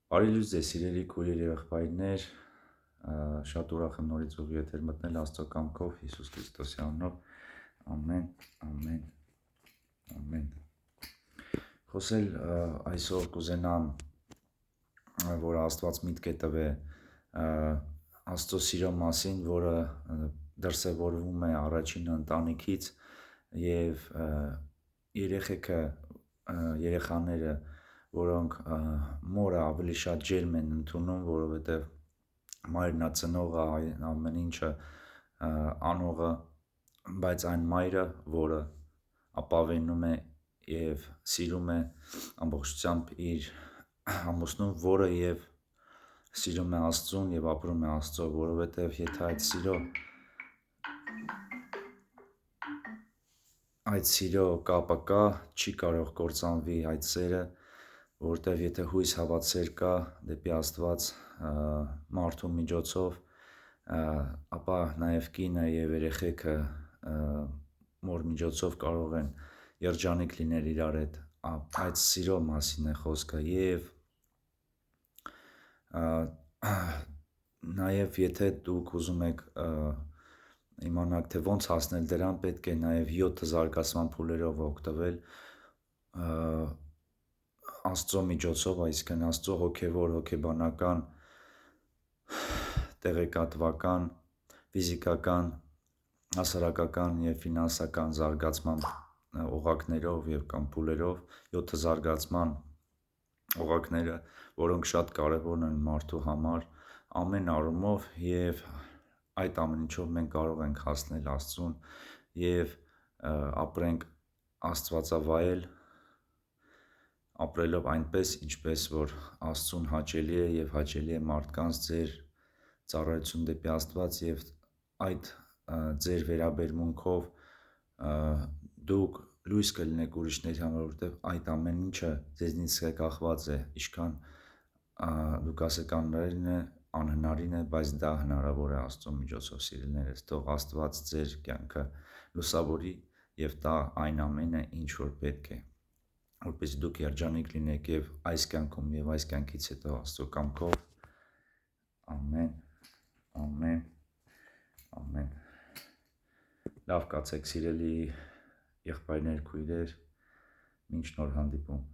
Բարի լույս ձեզ սիրելի քույրեր եւ եղբայրներ, շատ ուրախ եմ նորից ուղի եթեր մտնել Աստծո կամքով Հիսուս Քրիստոսի անունով, ամեն, ամեն, ամեն։ Խոսել այսօր կուզենամ, որ Աստված միտք է տվե Աստծո սիրո մասին, որը դրսևորվում է առաջին ընտանիքից եւ երեխաները, որոնք մորը ավելի շատ ջերմ են ընդունում, որովհետև մայրն է ծնողը, ամեն ինչը անողը, բայց այն մայրը, որը ապավենում է եւ սիրում է ամբողջությամբ իր ամուսնուն, որը եւ սիրում է Աստծուն եւ ապրում է Աստծո, որովհետև եթե այդ սիրո կապը կա, չի կարող կործանվի այդ սերը, որտեվ եթե հույս հավատսեր կա դեպի Աստված մարդու միջոցով, ապա նաև կինը եւ երեխեքը մոր միջոցով կարող են երջանիկ լինել իրար հետ, այդ սիրո մասին է խոսքը եւ նաև եթե դուք ուզում եք իմանաք թե ոնց հասնել դրան, պետք է նաև 7 զարգացման փուլերով օգտվել Աստծո միջոցով, այսինքն Աստծո հոգևոր, հոգեբանական, տեղեկատվական, ֆիզիկական, հասարակական եւ ֆինանսական զարգացման օղակներով եւ կամ փուլերով 7 զարգացման օղակները, որոնք շատ կարևոր են մարդու համար ամեն առումով եւ այդ ամեն ինչով մենք կարող ենք հասնել Աստծուն եւ ապրենք Աստվածավայել, ապրելով այնպես, ինչպես որ Աստծուն հաճելի է եւ հաճելի է մարդկանց ձեր ծառայություն դեպի Աստված եւ այդ ձեր վերաբերմունքով դուք լույս կլինեք ուրիշների համար, որովհետեւ այդ ամեն ինչը ձեզնից կախված է, ինչքան դուք ասեք անհնարին է, բայց դա հնարավոր է Աստծո միջոցով, սիրելիներս, թող Աստված ձեր կյանքը լուսավորի եւ տա այն ամենը, ինչ որ պետք է, որպեսզի դուք երջանիկ լինեք եւ այս կյանքում եւ այս կյանքից հետո Աստծո կամքով, ամեն, ամեն, ամեն։ Լավ կացեք, սիրելի եղբայրներ, քույրեր, մինչ նոր հանդիպում։